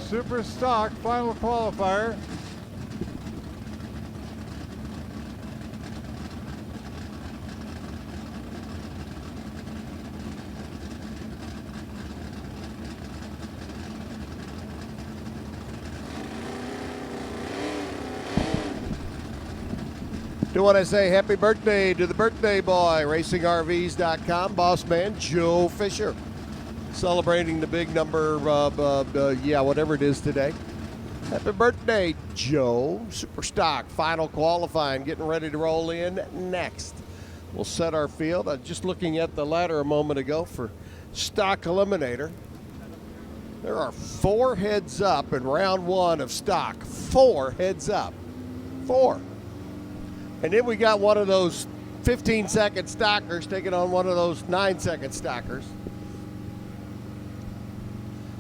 Super Stock final qualifier. Do want to say happy birthday to the birthday boy, RacingRVs.com, boss man Joe Fisher. Celebrating the big number of, whatever it is today. Happy birthday, Joe. Super Stock, final qualifying, getting ready to roll in next. We'll set our field. Just looking at the ladder a moment ago for Stock Eliminator. There are 4 heads up in round 1 of Stock. 4 heads up. 4. And then we got one of those 15-second stalkers taking on one of those 9-second stalkers.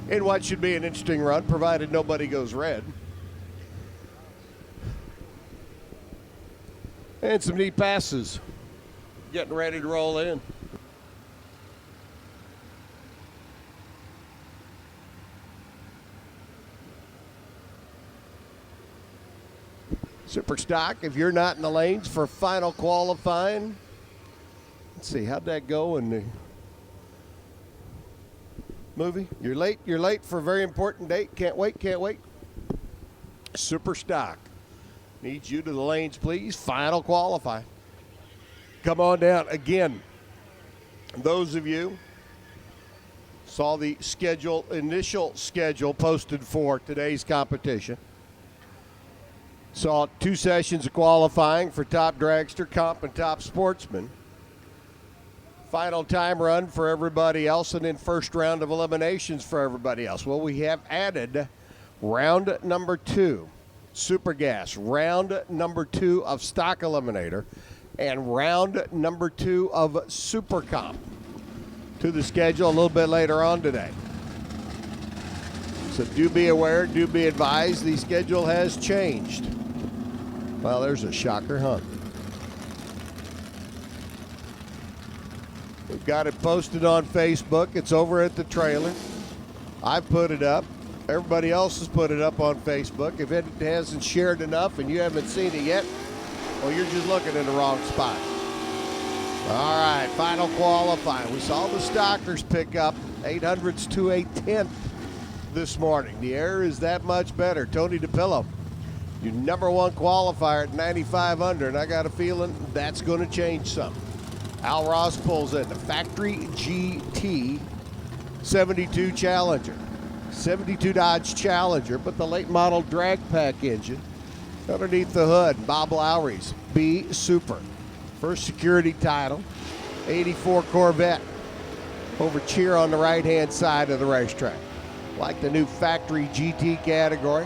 In what should be an interesting run, provided nobody goes red. And some neat passes. Getting ready to roll in. Super Stock, if you're not in the lanes for final qualifying. Let's see, how'd that go in the movie? You're late for a very important date. Can't wait. Super Stock. Needs you to the lanes, please. Final qualify. Come on down. Again, those of you saw the initial schedule posted for today's competition. Saw 2 sessions of qualifying for Top Dragster, Comp, and Top Sportsman. Final time run for everybody else, and then first round of eliminations for everybody else. Well, we have added round number 2, Super Gas, round number 2 of Stock Eliminator, and round number 2 of Super Comp to the schedule a little bit later on today. So do be aware, do be advised, the schedule has changed. Well, there's a shocker, huh? We've got it posted on Facebook. It's over at the trailer. I've put it up. Everybody else has put it up on Facebook. If it hasn't shared enough and you haven't seen it yet, well, you're just looking in the wrong spot. All right, final qualifying. We saw the Stockers pick up 800s to a 10th this morning. The air is that much better. Tony DePillo, your number 1 qualifier at 95 under, and I got a feeling that's going to change some. Al Ross pulls in the factory GT 72 Challenger. 72 Dodge Challenger, but the late model drag pack engine underneath the hood. Bob Lowry's B Super. First security title. 84 Corvette. Over cheer on the right-hand side of the racetrack. Like the new factory GT category.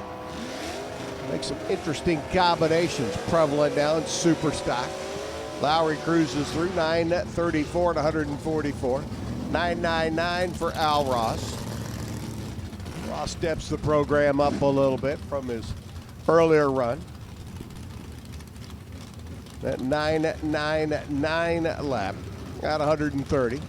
Make some interesting combinations prevalent now in Super Stock. Lowry cruises through 934 to 144. 999 for Al Ross. Ross steps the program up a little bit from his earlier run. That 999 lap at 130.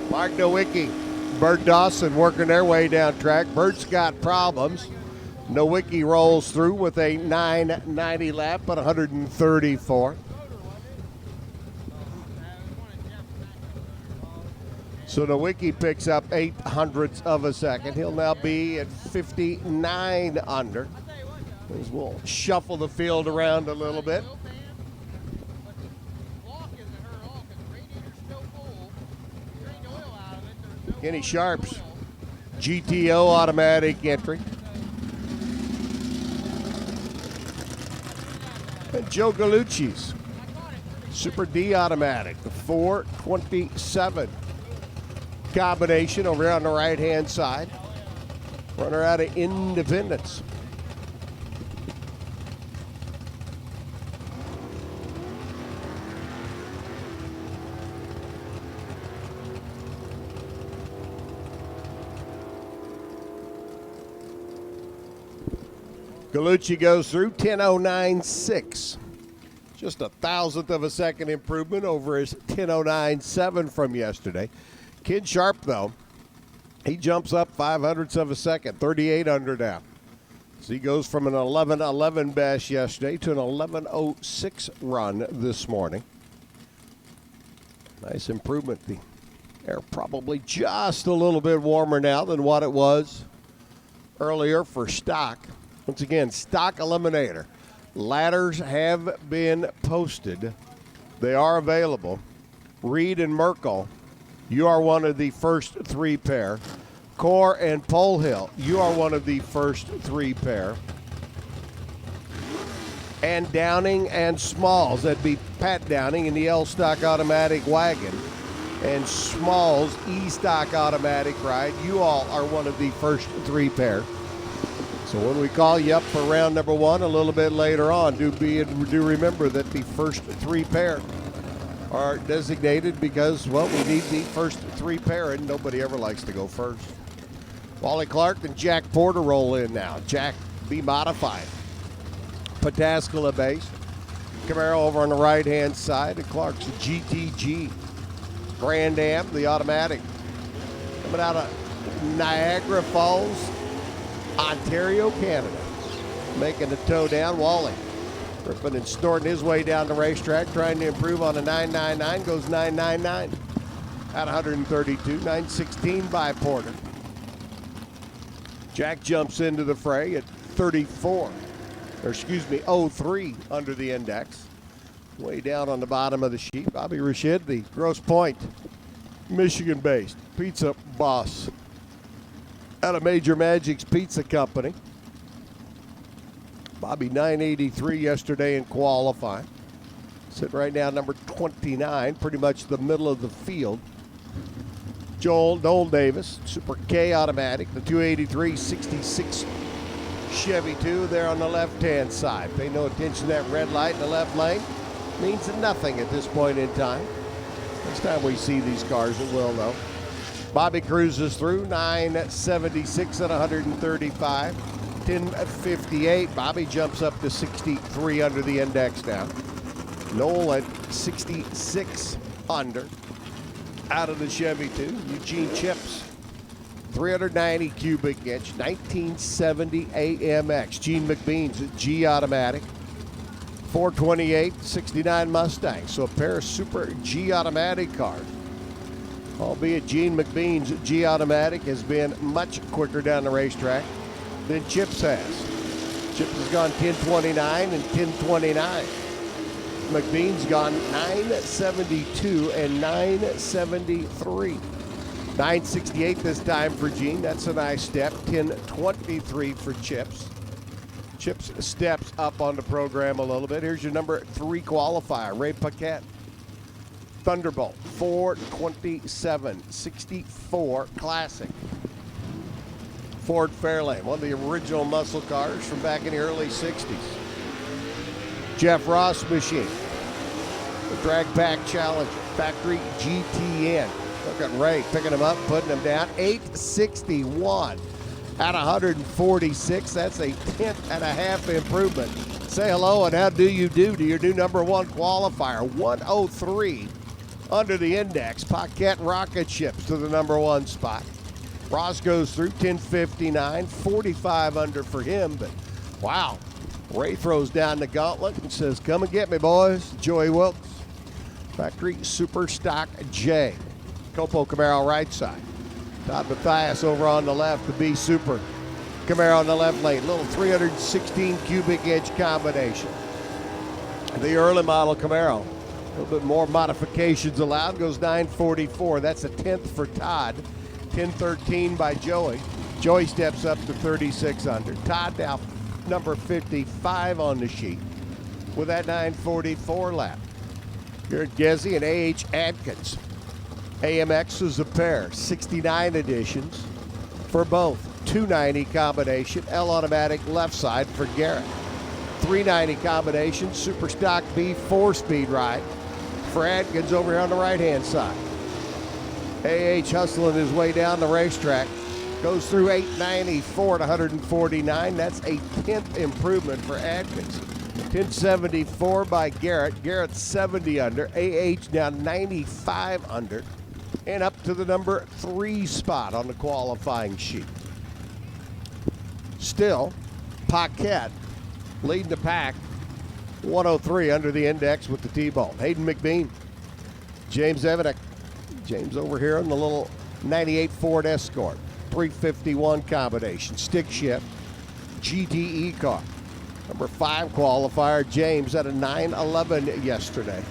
Mark Nowicki, Bert Dawson working their way down track. Bert's got problems. Nowicki rolls through with a 990 lap at 134. So Nowicki picks up 0.08 of a second. He'll now be at 59 under. As we'll shuffle the field around a little bit. Kenny Sharp's GTO automatic entry. And Joe Gallucci's Super D automatic, the 427 combination over here on the right-hand side. Runner out of Independence. Gallucci goes through 10:09.6. Just a thousandth of a second improvement over his 10:09.7 from yesterday. Kid Sharp, though, he jumps up 0.05 of a second, 38 under now. So he goes from an 11:11 best yesterday to an 11:06 run this morning. Nice improvement. The air probably just a little bit warmer now than what it was earlier for stock. Once again, stock Eliminator. Ladders have been posted. They are available. Reed and Merkel, you are one of the first 3 pair. Core and Pole Hill, you are one of the first 3 pair. And Downing and Smalls, that'd be Pat Downing in the L-Stock automatic wagon. And Smalls E-Stock automatic ride, you all are one of the first 3 pair. So when we call you up for round number 1 a little bit later on, do remember that the first 3 pair are designated because, well, we need the first 3 pair, and nobody ever likes to go first. Wally Clark and Jack Porter roll in now. Jack B modified. Pataskala base. Camaro over on the right-hand side, and Clark's GTG. Grand Am, the automatic. Coming out of Niagara Falls, Ontario, Canada. Making the toe down, Wally. Ripping and snorting his way down the racetrack, trying to improve on a 999, goes 999 at 132, 916 by Porter. Jack jumps into the fray at 03 under the index. Way down on the bottom of the sheet, Bobby Rashid, the Grosse Pointe, Michigan-based pizza boss out of Major Magic's Pizza Company. Bobby 983 yesterday in qualifying. Sitting right now number 29, pretty much the middle of the field. Noel Davis, Super K automatic, the 283-66 Chevy 2 there on the left-hand side. Pay no attention to that red light in the left lane. Means nothing at this point in time. Next time we see these cars, it will, though. Bobby cruises through 976 at 135. 1058. Bobby jumps up to 63 under the index now. Noel at 66 under. Out of the Chevy 2. Eugene Chips. 390 cubic inch. 1970 AMX. Gene McBean's G automatic. 428 69 Mustang. So a pair of super G automatic cars. Albeit Gene McBean's G automatic has been much quicker down the racetrack than Chips has. Chips has gone 1029 and 1029. McBean's gone 972 and 973. 968 this time for Gene. That's a nice step. 1023 for Chips. Chips steps up on the program a little bit. Here's your number 3 qualifier, Ray Paquette. Thunderbolt 427-64 Classic. Ford Fairlane, one of the original muscle cars from back in the early 60s. Jeff Ross machine. The Drag Pack Challenger, Factory GTN. Look at Ray picking them up, putting them down. 861 at 146. That's a 10.5 improvement. Say hello and how do you do to your new number 1 qualifier. 103 under the index. Paquette rocket ships to the number 1 spot. Ross goes through 1059, 45 under for him, but wow. Ray throws down the gauntlet and says, come and get me, boys. Joey Wilkes. Factory Super Stock J. Copo Camaro right side. Todd Mathias over on the left, the B Super. Camaro on the left lane. Little 316 cubic inch combination. The early model Camaro. A little bit more modifications allowed. Goes 944. That's a 10th for Todd. 1013 by Joey. Joey steps up to 36 under. Todd now number 55 on the sheet with that 944 lap. Here at Gezzy and A.H. Adkins. AMX is a pair, 69 editions for both. 290 combination, L automatic left side for Garrett. 390 combination, Super Stock B 4-speed ride for Adkins over here on the right-hand side. A.H. hustling his way down the racetrack. Goes through 894 at 149. That's a 10th improvement for Adkins. 1074 by Garrett. Garrett's 70 under. AH now 95 under. And up to the number 3 spot on the qualifying sheet. Still, Paquette leading the pack. 103 under the index with the T-bone. Hayden McBean. James Evanick. James over here in the little 98 Ford Escort. 351 combination. Stick shift. GTE car. Number 5 qualifier, James, at a 911 yesterday.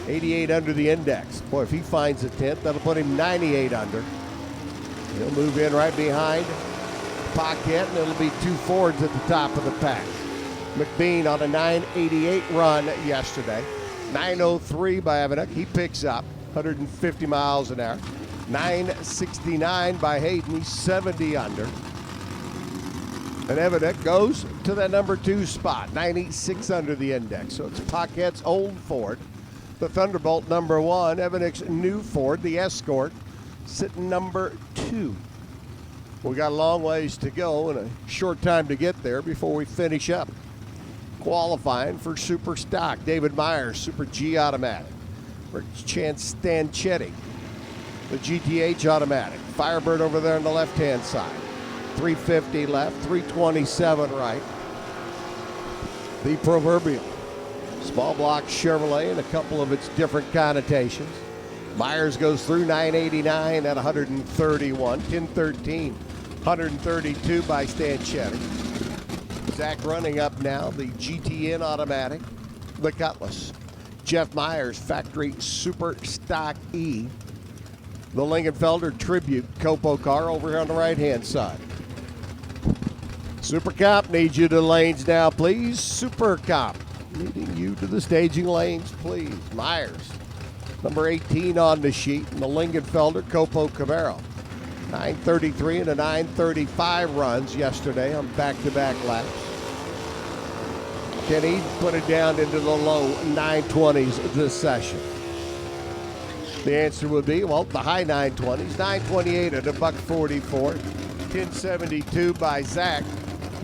88 under the index. Boy, if he finds a 10th, that'll put him 98 under. He'll move in right behind Paquette, and it'll be 2 Fords at the top of the pack. McBean on a 988 run yesterday. 903 by Evanick. He picks up 150 miles an hour. 969 by Hayden. He's 70 under. And Evanick goes to that number 2 spot, 96 under the index. So it's Paquette's old Ford, the Thunderbolt number 1, Evanick's new Ford, the Escort, sitting number 2. We got a long ways to go and a short time to get there before we finish up qualifying for Super Stock. David Myers, Super G automatic. Rick Chance Stanchetti, the GTH automatic. Firebird over there on the left-hand side. 350 left, 327 right. The proverbial small block Chevrolet in a couple of its different connotations. Myers goes through 989 at 131, 1013, 132 by Stanchetti. Zach running up now, the GTN automatic, the Cutlass. Jeff Myers, factory Super Stock E. The Lingenfelder Tribute Copo car over here on the right-hand side. Super Comp needs you to the lanes now, please. Super Comp leading you to the staging lanes, please. Myers, number 18 on the sheet, and the Lingenfelder Copo Camaro. 933 and a 935 runs yesterday on back-to-back laps. Can he put it down into the low 920s this session? The answer would be, well, the high 920s. 928 at a $144. 1072 by Zach.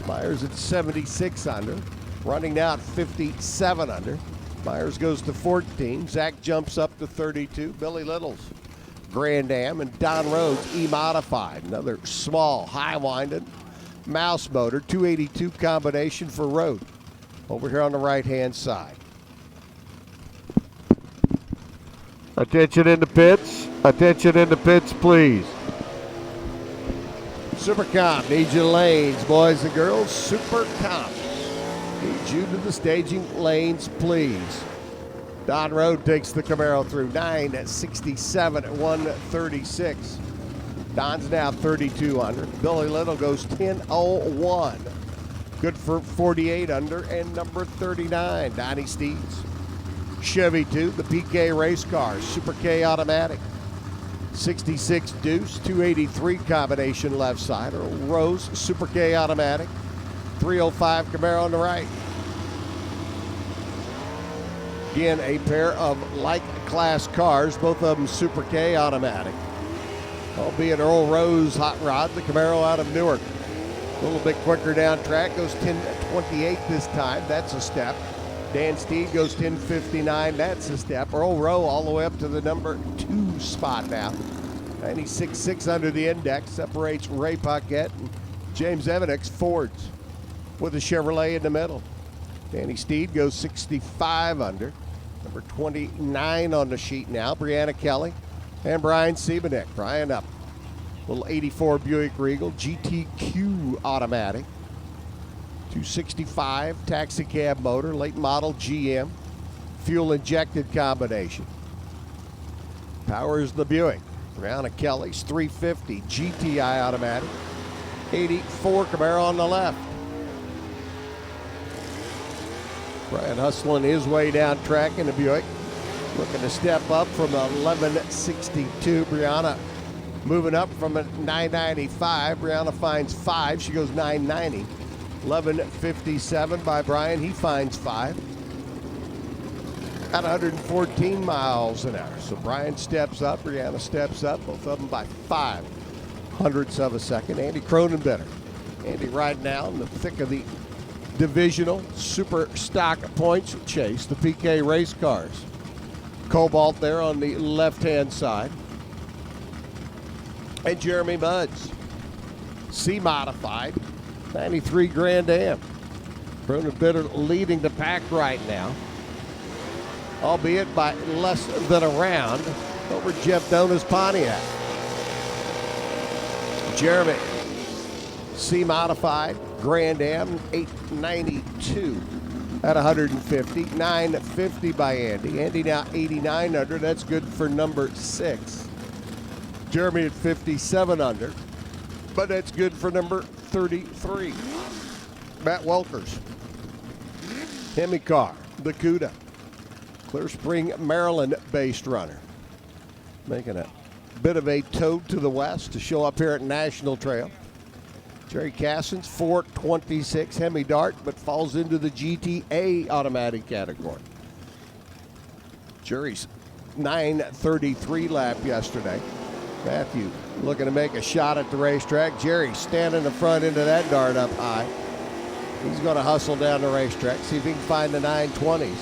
Myers at 76 under. Running now at 57 under. Myers goes to 14. Zach jumps up to 32. Billy Little's Grand Am, and Don Rhodes E-Modified. Another small, high-winded mouse motor. 282 combination for Rhodes. Over here on the right-hand side. Attention in the pits. Attention in the pits, please. Super Comp needs you lanes, boys and girls. Super Comp needs you to the staging lanes, please. Don Road takes the Camaro through 967 at 136. Don's now 32 under. Billy Little goes 1001. Good for 48 under, and number 39, Donnie Steeds. Chevy 2, the PK race cars, Super K automatic. 66 Deuce, 283 combination left side. Earl Rose, Super K automatic. 305 Camaro on the right. Again, a pair of like class cars, both of them Super K automatic. Albeit Earl Rose hot rod, the Camaro out of Newark. A little bit quicker down track, goes 10:28 this time. That's a step. Dan Steed goes 10:59. That's a step. Earl Rowe all the way up to the number 2 spot now. 96.6 under the index. Separates Ray Paquette and James Evanick's Fords with a Chevrolet in the middle. Danny Steed goes 65 under. Number 29 on the sheet now. Brianna Kelly and Brian Siebenek. Brian up. Little 84 Buick Regal GTQ automatic. 265 taxi cab motor, late model GM. Fuel injected combination. Powers the Buick. Brianna Kelly's 350 GTI automatic. 84 Camaro on the left. Brian hustling his way down track in the Buick. Looking to step up from 1162. Brianna moving up from a 995. Brianna finds 5. She goes 990. 1157 by Brian. He finds 5. At 114 miles an hour. So Brian steps up. Brianna steps up. Both of them by 5. hundredths of a second. Andy Cronenbitter. Andy right now in the thick of the divisional super stock points chase, the PK race cars. Cobalt there on the left-hand side. And Jeremy Mudds, C-modified, 93 Grand Am. Cronenbitter leading the pack right now, albeit by less than a round over Jeff Dona's Pontiac. Jeremy, C-modified, Grand Am, 892 at 150. 950 by Andy. Andy now 89 under. That's good for number 6. Jeremy at 57 under, but that's good for number 33. Matt Welkers, Hemi Car, the CUDA, Clear Spring, Maryland-based runner, making a bit of a toad to the west to show up here at National Trail. Jerry Cassens, 426 Hemi Dart, but falls into the GTA automatic category. Jerry's 9:33 lap yesterday. Matthew looking to make a shot at the racetrack. Jerry standing in the front end of that dart up high. He's going to hustle down the racetrack, see if he can find the 920s.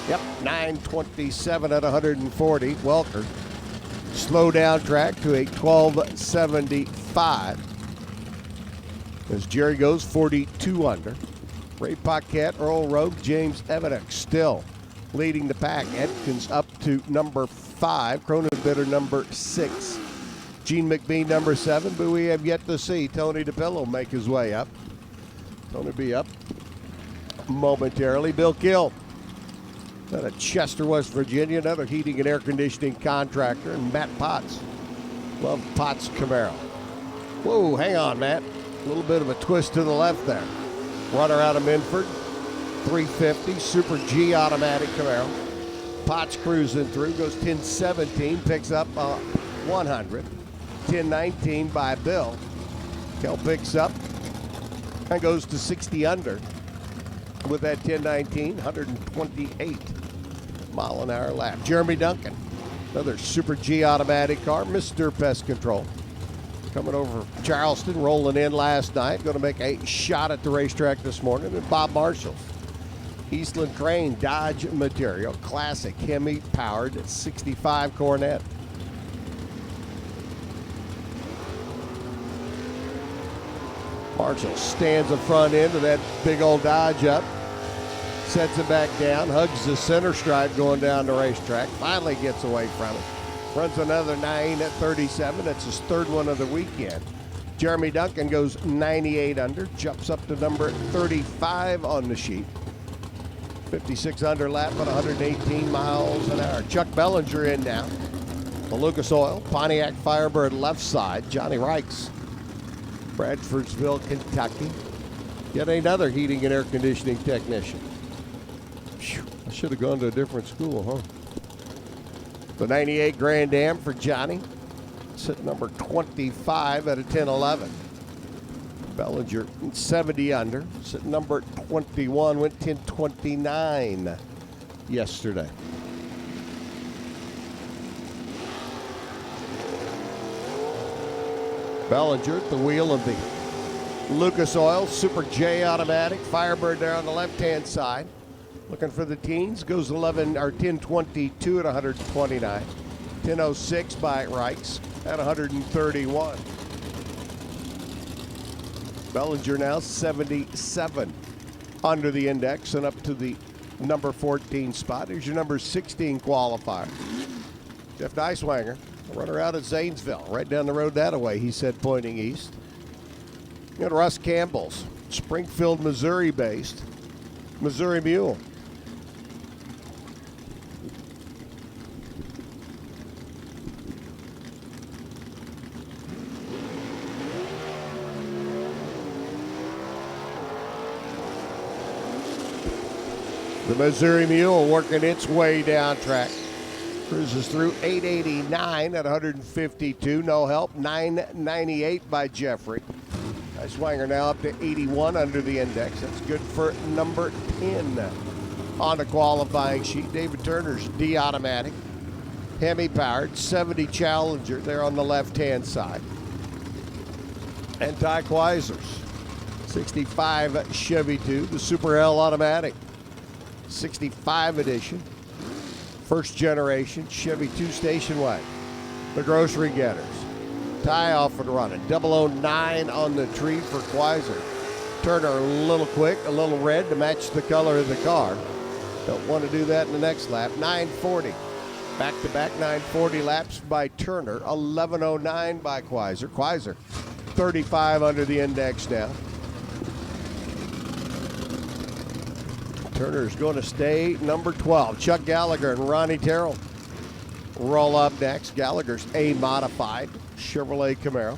Yep, 927 at 140. Welker. Slow down track to a 1275. As Jerry goes 42 under. Ray Paquette, Earl Rogue, James Evidek still leading the pack. Edkins up to number 5. Cronenbitter number 6. Gene McBee number 7, but we have yet to see Tony DePillo make his way up. Tony be up momentarily. Bill Kill out of Chester, West Virginia, another heating and air conditioning contractor, and Matt Potts. Love Potts Camaro. Whoa, hang on, Matt. A little bit of a twist to the left there. Runner out of Minford, 350, Super G automatic Camaro. Potts cruising through, goes 1017, picks up 100. 1019 by Bill. Kel picks up and goes to 60 under with that 1019, 128 mile an hour lap. Jeremy Duncan, another Super G automatic car, Mr. Pest Control. Coming over from Charleston, rolling in last night, going to make a shot at the racetrack this morning. And Bob Marshall, Eastland Crane, Dodge Material, classic Hemi powered 65 Coronet. Marshall stands the front end of that big old Dodge up, sets it back down, hugs the center stripe going down the racetrack, finally gets away from it. Runs another 9 at 37. That's his third one of the weekend. Jeremy Duncan goes 98 under, jumps up to number 35 on the sheet. 56 under lap at 118 miles an hour. Chuck Bellinger in now. The Lucas Oil, Pontiac Firebird left side. Johnny Reichs, Bradfordsville, Kentucky. Yet another heating and air conditioning technician. Whew, I should have gone to a different school, huh? The 98 Grand Am for Johnny. Sit number 25 at a 10-11. Bellinger 70 under. Sit number 21, went 10-29 yesterday. Bellinger at the wheel of the Lucas Oil Super J automatic. Firebird there on the left-hand side. Looking for the teens. Goes 10-22 at 129. 10-06 by Reichs at 131. Bellinger now 77 under the index and up to the number 14 spot. Here's your number 16 qualifier. Jeff Neiswanger, runner out at Zanesville, right down the road that way, he said, pointing east. You got Russ Campbell's, Springfield, Missouri based, Missouri Mule. The Missouri Mule working its way down track. Cruises through 889 at 152. No help. 998 by Jeffrey. Swanger now up to 81 under the index. That's good for number 10 on the qualifying sheet. David Turner's D automatic. Hemi powered 70 Challenger there on the left hand side. and Ty Quizers. 65 Chevy 2, the Super L automatic. 65 edition. First generation Chevy 2 station wagon. The Grocery Getters. Ty off and running. 009 on the tree for Quizer. Turner a little quick, a little red to match the color of the car. Don't want to do that in the next lap. 940. Back-to-back 940 laps by Turner. 1109 by Quizer. Quizer 35 under the index now. Turner's going to stay number 12. Chuck Gallagher and Ronnie Terrell roll up next. Gallagher's a modified Chevrolet Camaro.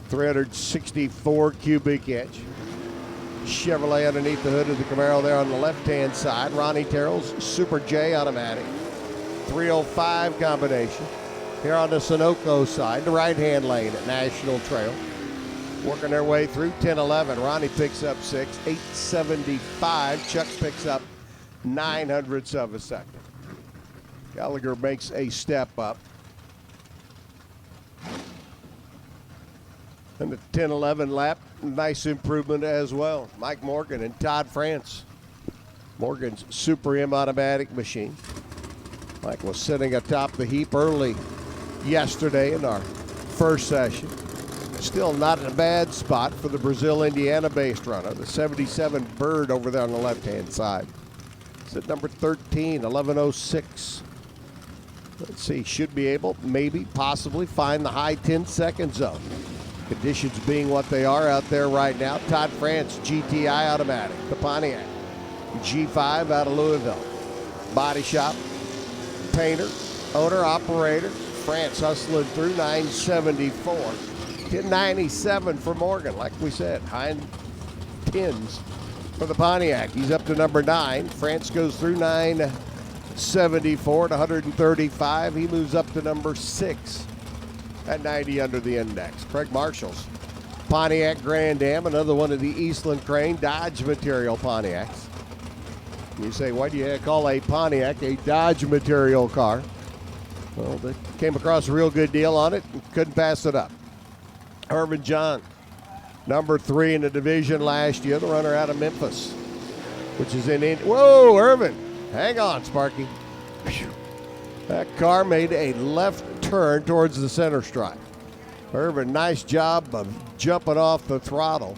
364 cubic inch. Chevrolet underneath the hood of the Camaro there on the left-hand side. Ronnie Terrell's Super J automatic. 305 combination. Here on the Sunoco side, the right-hand lane at National Trail. Working their way through 10-11. Ronnie picks up 6, 875. Chuck picks up 900ths of a second. Gallagher makes a step up. And the 10-11 lap, nice improvement as well. Mike Morgan and Todd France. Morgan's Super M automatic machine. Mike was sitting atop the heap early yesterday in our first session. Still not in a bad spot for the Brazil, Indiana-based runner. The 77 Bird over there on the left-hand side. It's at number 13, 1106. Let's see, should be able, maybe, possibly, find the high 10-second zone. Conditions being what they are out there right now. Todd France, GTI automatic, the Pontiac. G5 out of Louisville. Body shop, painter, owner, operator. France hustling through 974. 1097 for Morgan, like we said, high 10s for the Pontiac. He's up to number 9. France goes through 974 to 135. He moves up to number 6 at 90 under the index. Craig Marshall's Pontiac Grand Am, another one of the Eastland Crane Dodge material Pontiacs. You say, why do you call a Pontiac a Dodge material car? Well, they came across a real good deal on it and couldn't pass it up. Irvin John, number 3 in the division last year, the runner out of Memphis, which is in India. Whoa, Irvin, hang on, Sparky. Whew. That car made a left turn towards the center stripe. Irvin, nice job of jumping off the throttle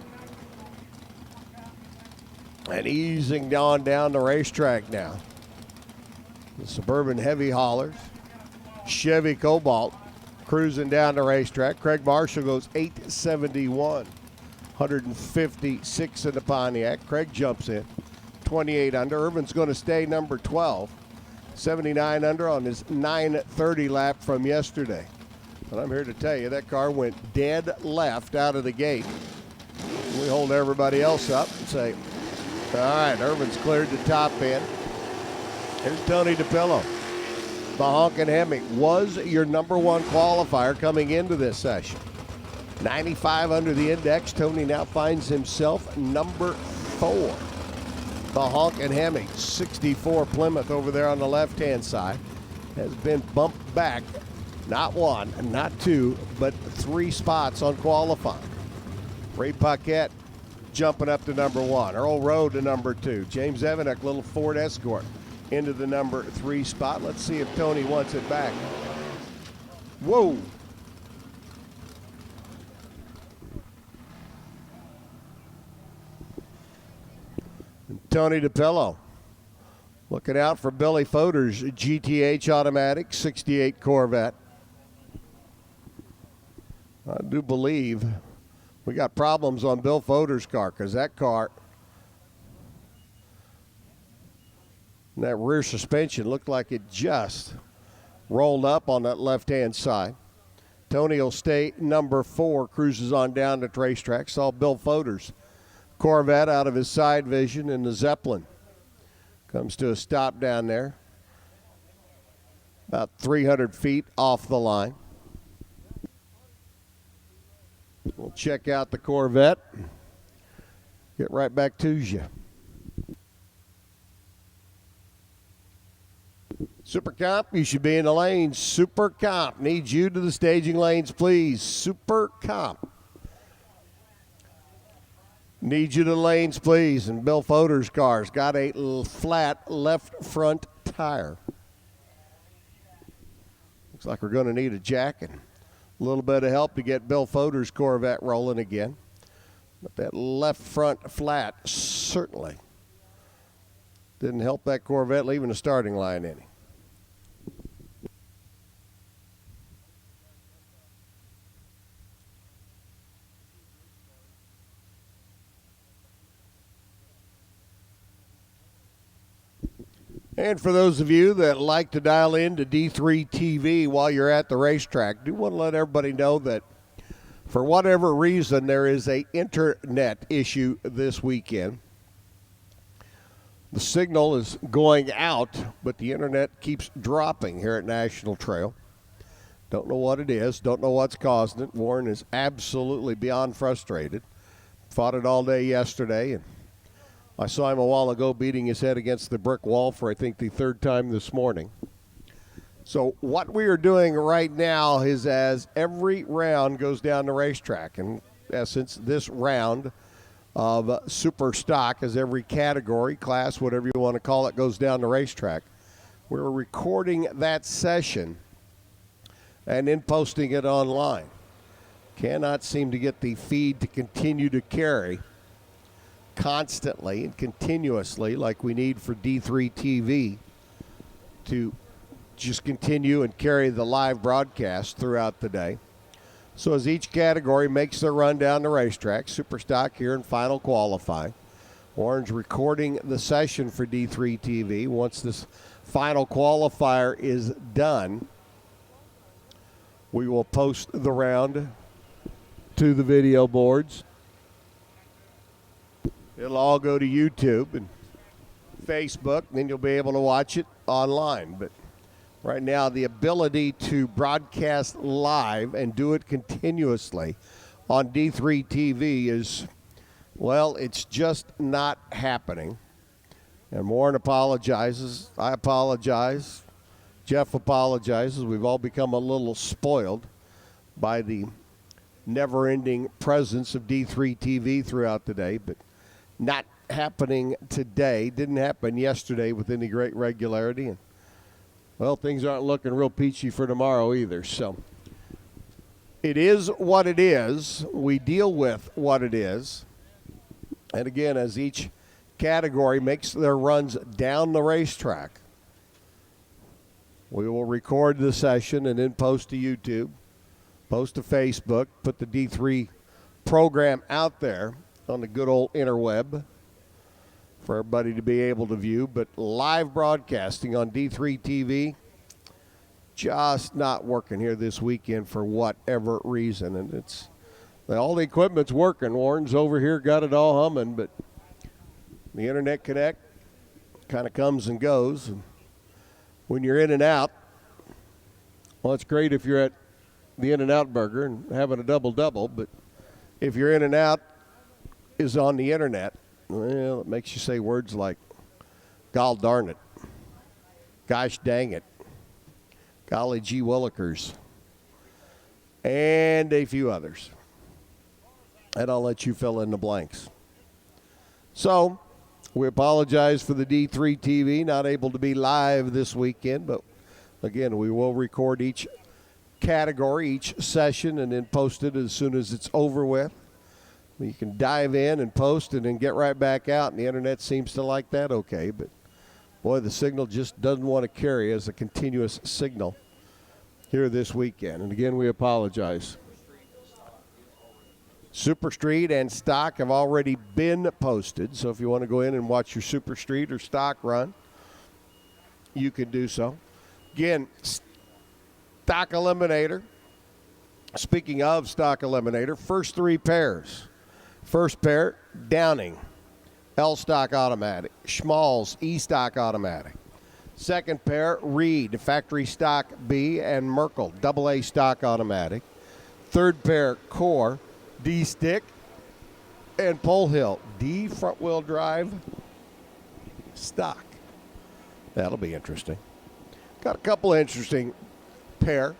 and easing on down the racetrack now. The Suburban heavy haulers, Chevy Cobalt, cruising down the racetrack. Craig Marshall goes 871, 156 in the Pontiac. Craig jumps in, 28 under. Irvin's going to stay number 12, 79 under on his 930 lap from yesterday. But I'm here to tell you that car went dead left out of the gate. We hold everybody else up and say, all right, Irvin's cleared the top end. Here's Tony DePillo. The Honkin' Hemi was your number 1 qualifier coming into this session. 95 under the index. Tony now finds himself number 4. The Honkin' Hemi, 64 Plymouth over there on the left-hand side, has been bumped back, not 1, not 2, but 3 spots on qualifying. Ray Paquette jumping up to number 1. Earl Rowe to number 2. James Evanek, little Ford Escort, into the number 3 spot. Let's see if Tony wants it back. Whoa. Tony DePillo looking out for Billy Foder's GTH automatic 68 Corvette. I do believe we got problems on Bill Foder's car because that car, that rear suspension looked like it just rolled up on that left-hand side. Tony will stay number 4, cruises on down the racetrack. Saw Bill Foder's Corvette out of his side vision, and the Zeppelin comes to a stop down there, about 300 feet off the line. We'll check out the Corvette. Get right back to you. Super Comp, you should be in the lanes. Super Comp needs you to the staging lanes, please. Super Comp needs you to the lanes, please. And Bill Foder's car's got a flat left front tire. Looks like we're going to need a jack and a little bit of help to get Bill Foder's Corvette rolling again. But that left front flat certainly didn't help that Corvette leaving the starting line any. And for those of you that like to dial in to D3 TV while you're at the racetrack, do want to let everybody know that for whatever reason there is an internet issue this weekend. The signal is going out, but the internet keeps dropping here at National Trail. Don't know what it is. Don't know what's causing it. Warren is absolutely beyond frustrated. Fought it all day yesterday, and I saw him a while ago beating his head against the brick wall for, I think, the third time this morning. So what we are doing right now is as every round goes down the racetrack, in essence, this round of super stock, as every category, class, whatever you want to call it, goes down the racetrack. We're recording that session and then posting it online. Cannot seem to get the feed to continue to carry constantly and continuously like we need for D3 TV to just continue and carry the live broadcast throughout the day. So as each category makes their run down the racetrack, super stock here in final qualifying, Warren's recording the session for D3 TV. Once this final qualifier is done, we will post the round to the video boards. It'll all go to YouTube and Facebook, and then you'll be able to watch it online. But right now, the ability to broadcast live and do it continuously on D3 TV is, well, it's just not happening. And Warren apologizes. I apologize. Jeff apologizes. We've all become a little spoiled by the never-ending presence of D3 TV throughout the day, but not happening today. Didn't happen yesterday with any great regularity. And, well, things aren't looking real peachy for tomorrow either. So it is what it is. We deal with what it is. And, again, as each category makes their runs down the racetrack, we will record the session and then post to YouTube, post to Facebook, put the D3 program out there on the good old interweb for everybody to be able to view. But live broadcasting on D3 TV just not working here this weekend for whatever reason. And it's all the equipment's working. Warren's over here got it all humming, but the internet connect kind of comes and goes. And when you're in and out, well, it's great if you're at the In-N-Out Burger and having a double-double, but if you're in and out is on the internet, well, it makes you say words like, gol darn it, gosh dang it, golly gee willikers, and a few others. And I'll let you fill in the blanks. So we apologize for the D3 TV not able to be live this weekend, but again, we will record each category, each session, and then post it as soon as it's over with. You can dive in and post and then get right back out, and the internet seems to like that okay. But, boy, the signal just doesn't want to carry as a continuous signal here this weekend. And, again, we apologize. Super Street and Stock have already been posted, so if you want to go in and watch your Super Street or Stock run, you can do so. Again, Stock Eliminator. Speaking of Stock Eliminator, first three pairs. First pair, Downing, L-Stock Automatic. Schmalz, E-Stock Automatic. Second pair, Reed, Factory Stock B, and Merkel, AA Stock Automatic. Third pair, Core, D-Stick, and Pole Hill, D front-wheel drive stock. That'll be interesting. Got a couple interesting pair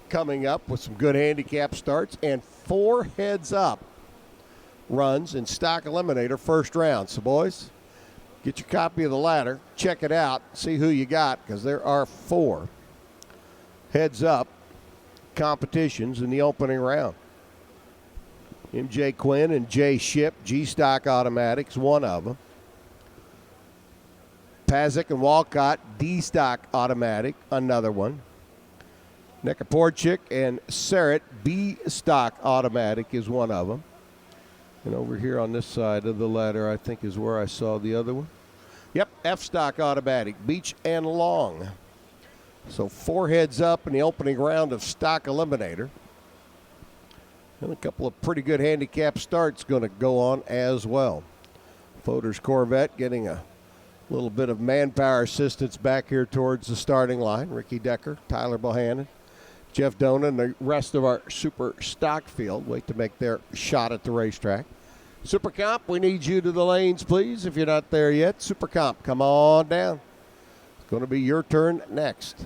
coming up with some good handicap starts and 4 heads-up runs in stock eliminator first round. So, boys, get your copy of the ladder, check it out, see who you got, because there are 4 heads-up competitions in the opening round. MJ Quinn and Jay Ship, G-Stock Automatics, one of them. Pazik and Walcott, D-Stock Automatic, another one. Nekaporchik and Sarrett, B-Stock Automatic is one of them. And over here on this side of the ladder, I think is where I saw the other one. Yep, F-Stock Automatic, Beach and Long. So 4 heads up in the opening round of stock eliminator. And a couple of pretty good handicap starts going to go on as well. Fodor's Corvette getting a little bit of manpower assistance back here towards the starting line. Ricky Decker, Tyler Bohannon, Jeff Dona, and the rest of our super stock field wait to make their shot at the racetrack. Super Comp, we need you to the lanes, please, if you're not there yet. Super Comp, come on down. It's going to be your turn next.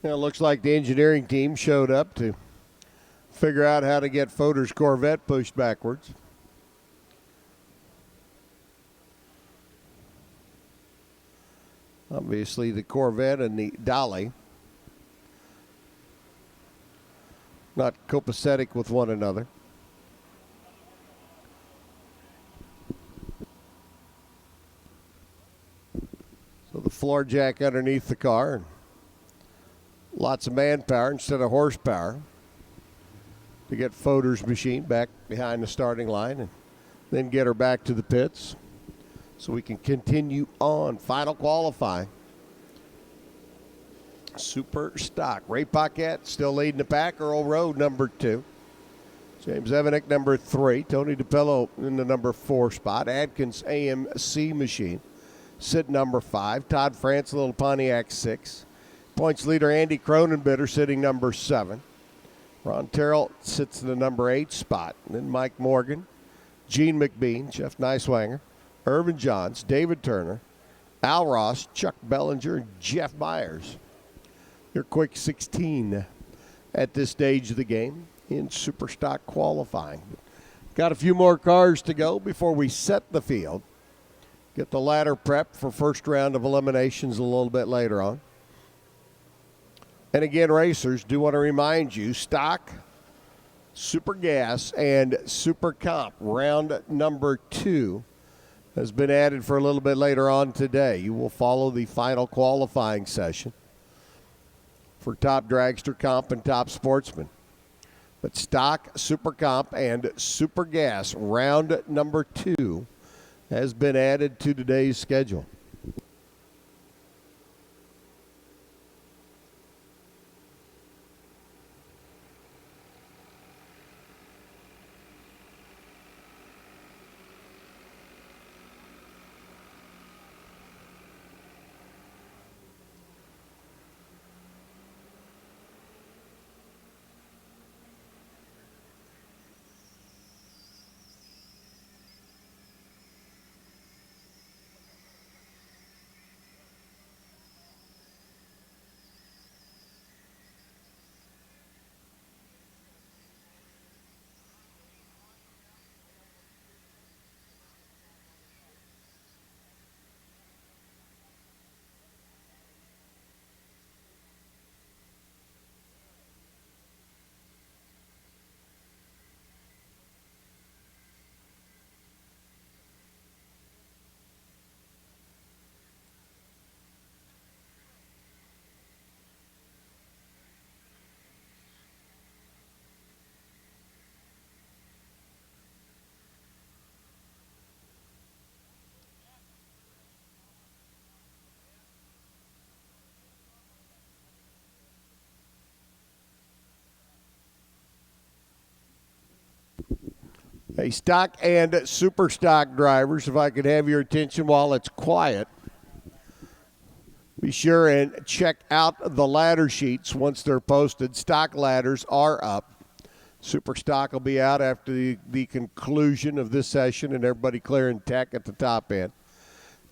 It looks like the engineering team showed up to figure out how to get Fodor's Corvette pushed backwards. Obviously, the Corvette and the Dolly not copacetic with one another. So the floor jack underneath the car. Lots of manpower instead of horsepower to get Fodor's machine back behind the starting line and then get her back to the pits so we can continue on. Final qualifying Super Stock. Ray Paquette still leading the pack. Earl Rowe, number 2. James Evanick, number 3. Tony DePillo in the number 4 spot. Adkins AMC Machine, sitting number 5. Todd France, Little Pontiac, 6. Points leader Andy Cronenbitter sitting number 7. Ron Terrell sits in the number 8 spot. And then Mike Morgan, Gene McBean, Jeff Neiswanger, Irvin Johns, David Turner, Al Ross, Chuck Bellinger, and Jeff Myers. Your quick 16 at this stage of the game in Super Stock qualifying. Got a few more cars to go before we set the field. Get the ladder prep for first round of eliminations a little bit later on. And again, racers, do want to remind you, Stock, Super Gas, and Super Comp round number 2 has been added for a little bit later on today. You will follow the final qualifying session for Top Dragster Comp and Top Sportsman. But Stock, Super Comp, and Super Gas round number 2 has been added to today's schedule. Hey, stock and super stock drivers, if I could have your attention while it's quiet. Be sure and check out the ladder sheets once they're posted. Stock ladders are up. Super stock will be out after the conclusion of this session and everybody clearing tech at the top end.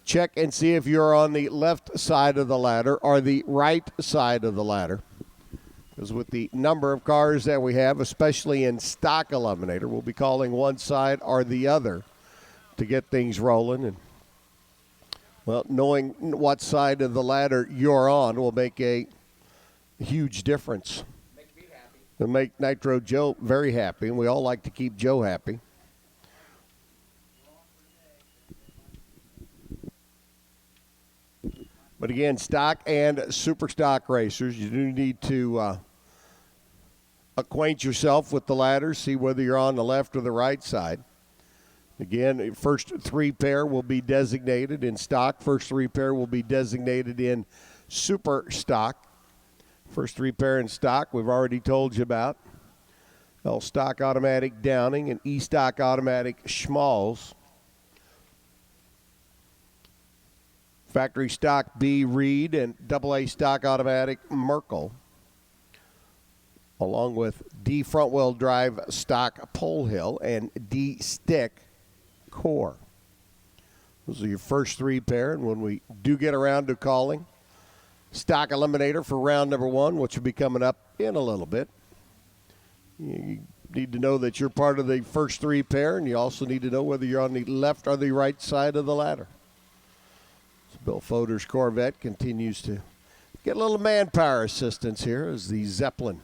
Check and see if you're on the left side of the ladder or the right side of the ladder. Because with the number of cars that we have, especially in stock Eliminator, we'll be calling one side or the other to get things rolling. And, well, knowing what side of the ladder you're on will make a huge difference. Make me happy. It'll make Nitro Joe very happy, and we all like to keep Joe happy. But again, stock and super stock racers, you do need to acquaint yourself with the ladders, see whether you're on the left or the right side. Again, first three pair will be designated in stock. First three pair will be designated in super stock. First three pair in stock we've already told you about. L stock automatic Downing and E stock automatic Schmalz. Factory stock B Reed and AA stock automatic Merkel, along with D front wheel drive stock Polehill and D stick Core. Those are your first three pair, and when we do get around to calling stock Eliminator for round number one, which will be coming up in a little bit, you need to know that you're part of the first three pair, and you also need to know whether you're on the left or the right side of the ladder. Bill Foder's Corvette continues to get a little manpower assistance here as the Zeppelin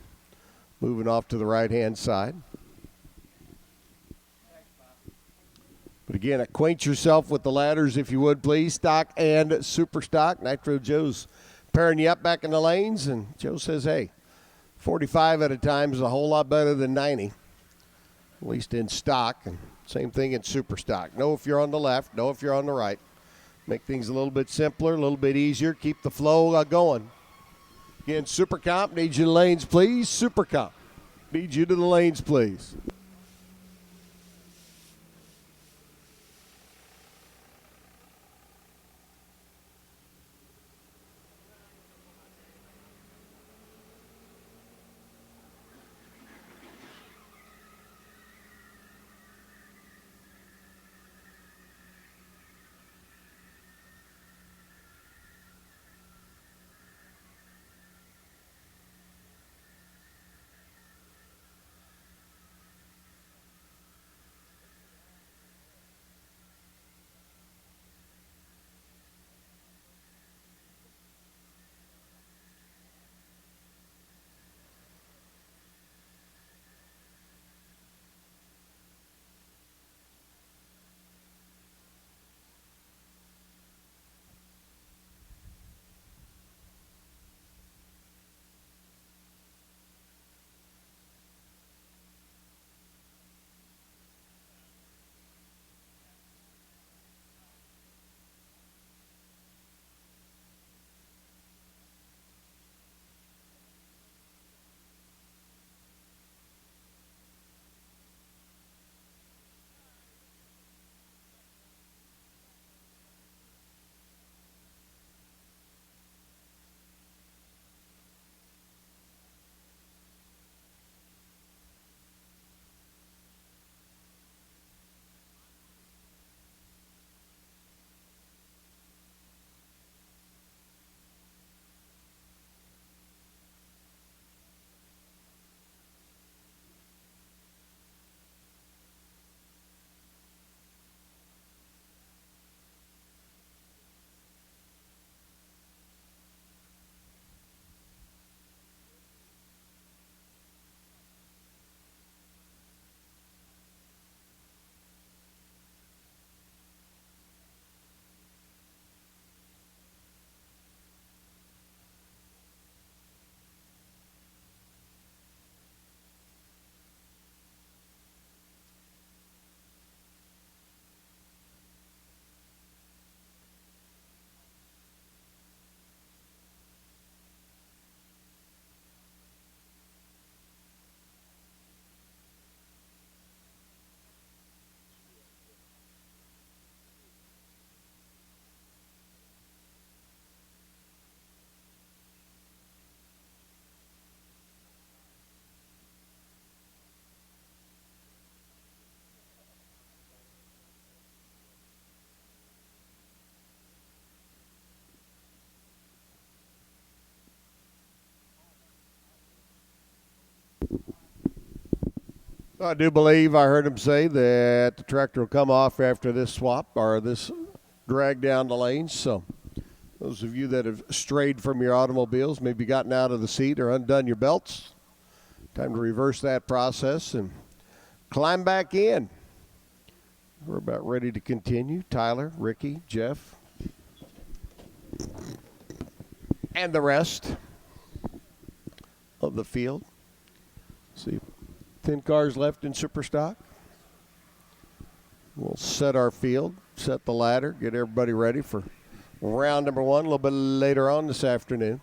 moving off to the right-hand side. But again, acquaint yourself with the ladders if you would, please. Stock and super stock. Nitro Joe's pairing you up back in the lanes, and Joe says, hey, 45 at a time is a whole lot better than 90, at least in stock, and same thing in super stock. Know if you're on the left, know if you're on the right. Make things a little bit simpler, a little bit easier. Keep the flow going. Again, Super Comp, need you to the lanes, please. Super Comp, need you to the lanes, please. I do believe I heard him say that the tractor will come off after this swap or this drag down the lanes. So those of you that have strayed from your automobiles, maybe gotten out of the seat or undone your belts, time to reverse that process and climb back in. We're about ready to continue. Tyler, Ricky, Jeff, and the rest of the field. See, 10 cars left in Super Stock. We'll set our field, set the ladder, get everybody ready for round number one a little bit later on this afternoon.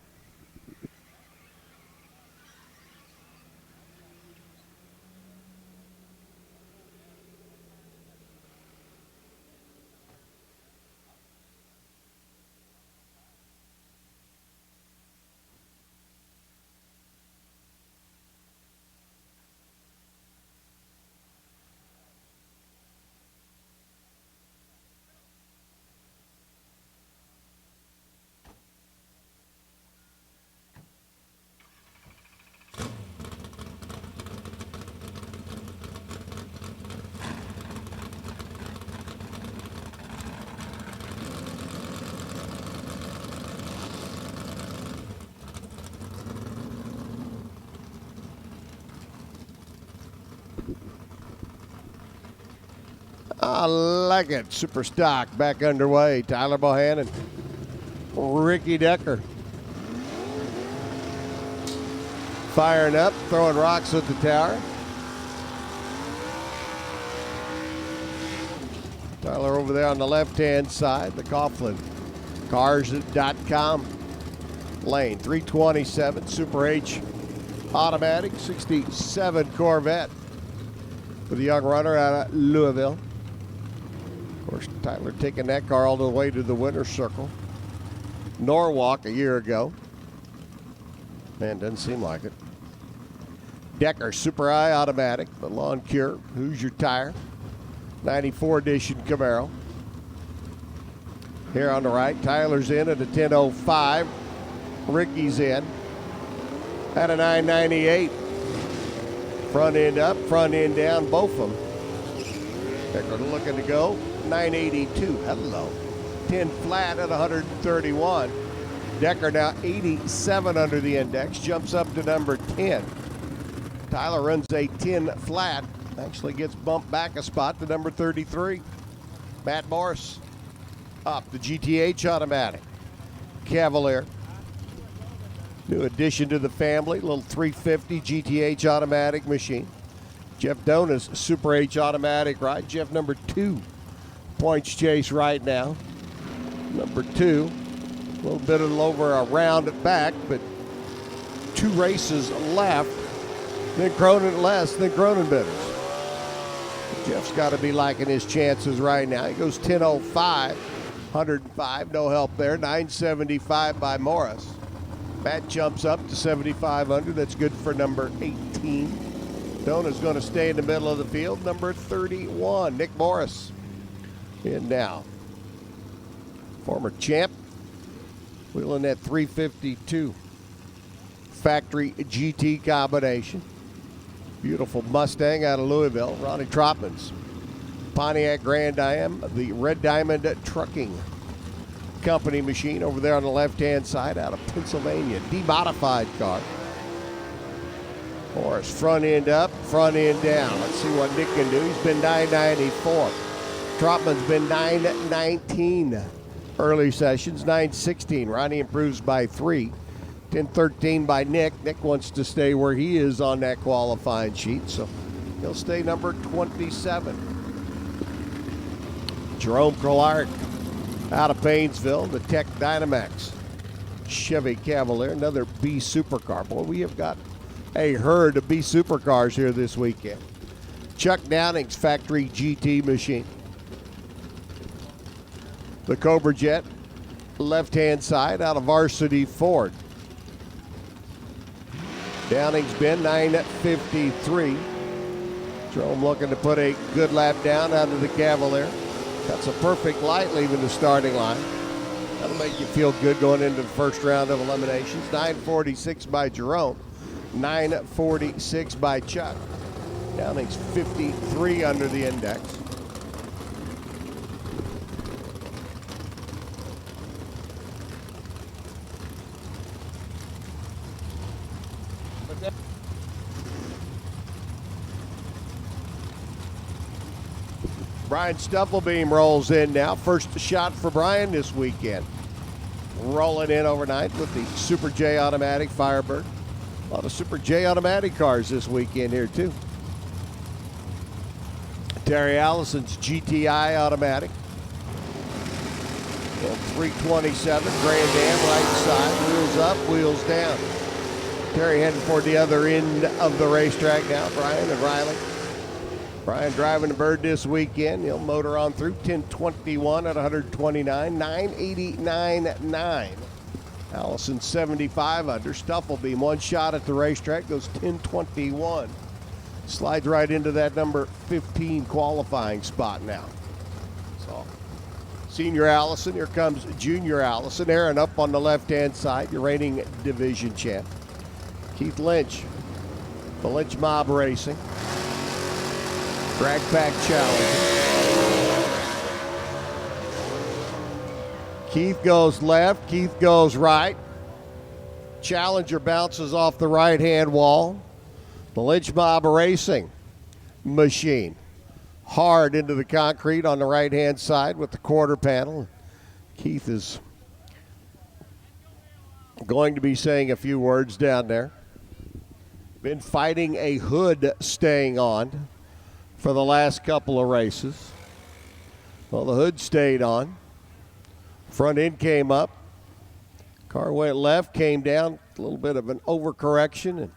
I like it. Super Stock back underway. Tyler Bohannon, Ricky Decker. Firing up, throwing rocks at the tower. Tyler over there on the left-hand side, the Coughlin. Cars.com. lane. 327 Super H automatic, 67 Corvette for the young runner out of Louisville. Of course, Tyler taking that car all the way to the winner's circle. Norwalk a year ago. Man, doesn't seem like it. Decker Super I automatic, the Lawn Cure. Who's your tire? 94 edition Camaro. Here on the right, Tyler's in at a 10.05. Ricky's in at a 9.98. Front end up, front end down, both of them. Decker looking to go 982. Hello. 10 flat at 131. Decker now 87 under the index, jumps up to number 10. Tyler runs a 10 flat, actually gets bumped back a spot to number 33. Matt Morris up the GTH automatic. Cavalier. New addition to the family, little 350 GTH automatic machine. Jeff Dona's Super H automatic ride. Jeff number 2 points chase right now. Number 2, a little bit over a round back, but 2 races left. Then Cronin less than Croninbitters. Jeff's got to be liking his chances right now. He goes 10.05, 105, no help there. 975 by Morris. Matt jumps up to 75 under. That's good for number 18. Dona's going to stay in the middle of the field. Number 31, Nick Morris. In now. Former champ. Wheeling that 352 factory GT combination. Beautiful Mustang out of Louisville. Ronnie Trotman's Pontiac Grand Am, the Red Diamond Trucking Company machine over there on the left-hand side out of Pennsylvania. Demodified car. Morris front end up, front end down. Let's see what Nick can do. He's been 994. Trotman's been 919 early sessions, 916. Ronnie improves by 3. 10-13 by Nick. Nick wants to stay where he is on that qualifying sheet, so he'll stay number 27. Jerome Collard out of Paynesville, the Tech Dynamax Chevy Cavalier, another B supercar. Boy, we have got a herd of B supercars here this weekend. Chuck Downing's factory GT machine. The Cobra Jet, left-hand side out of Varsity Ford. Downing's been 953. Jerome looking to put a good lap down out of the Cavalier. That's a perfect light leaving the starting line. That'll make you feel good going into the first round of eliminations. 946 by Jerome. 946 by Chuck. Downing's 53 under the index. Brian Stufflebeam rolls in now. First shot for Brian this weekend. Rolling in overnight with the Super J automatic Firebird. A lot of Super J automatic cars this weekend here too. Terry Allison's GTI automatic. Well, 327 Grand Am right side. Wheels up, wheels down. Terry heading for the other end of the racetrack now. Brian and Riley. Brian driving the Bird this weekend. He'll motor on through 10:21 at 129, 989.9. Allison 75 under. Stufflebeam one shot at the racetrack, goes 10:21. Slides right into that number 15 qualifying spot now. So, Senior Allison, here comes Junior Allison. Aaron up on the left-hand side, your reigning division champ. Keith Lynch, the Lynch Mob Racing. Drag Pack Challenge. Keith goes left, Keith goes right. Challenger bounces off the right-hand wall. The Lynch Mob Racing machine. Hard into the concrete on the right-hand side with the quarter panel. Keith is going to be saying a few words down there. Been fighting a hood staying on for the last couple of races. Well, the hood stayed on. Front end came up. Car went left, came down, a little bit of an overcorrection, and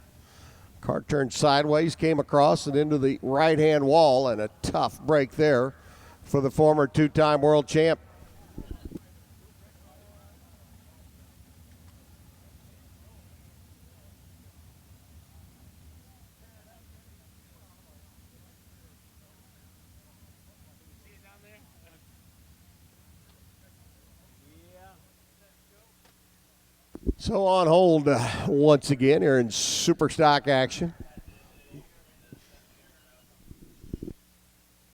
car turned sideways, came across and into the right-hand wall, and a tough break there for the former two-time world champ. So on hold once again here in super stock action.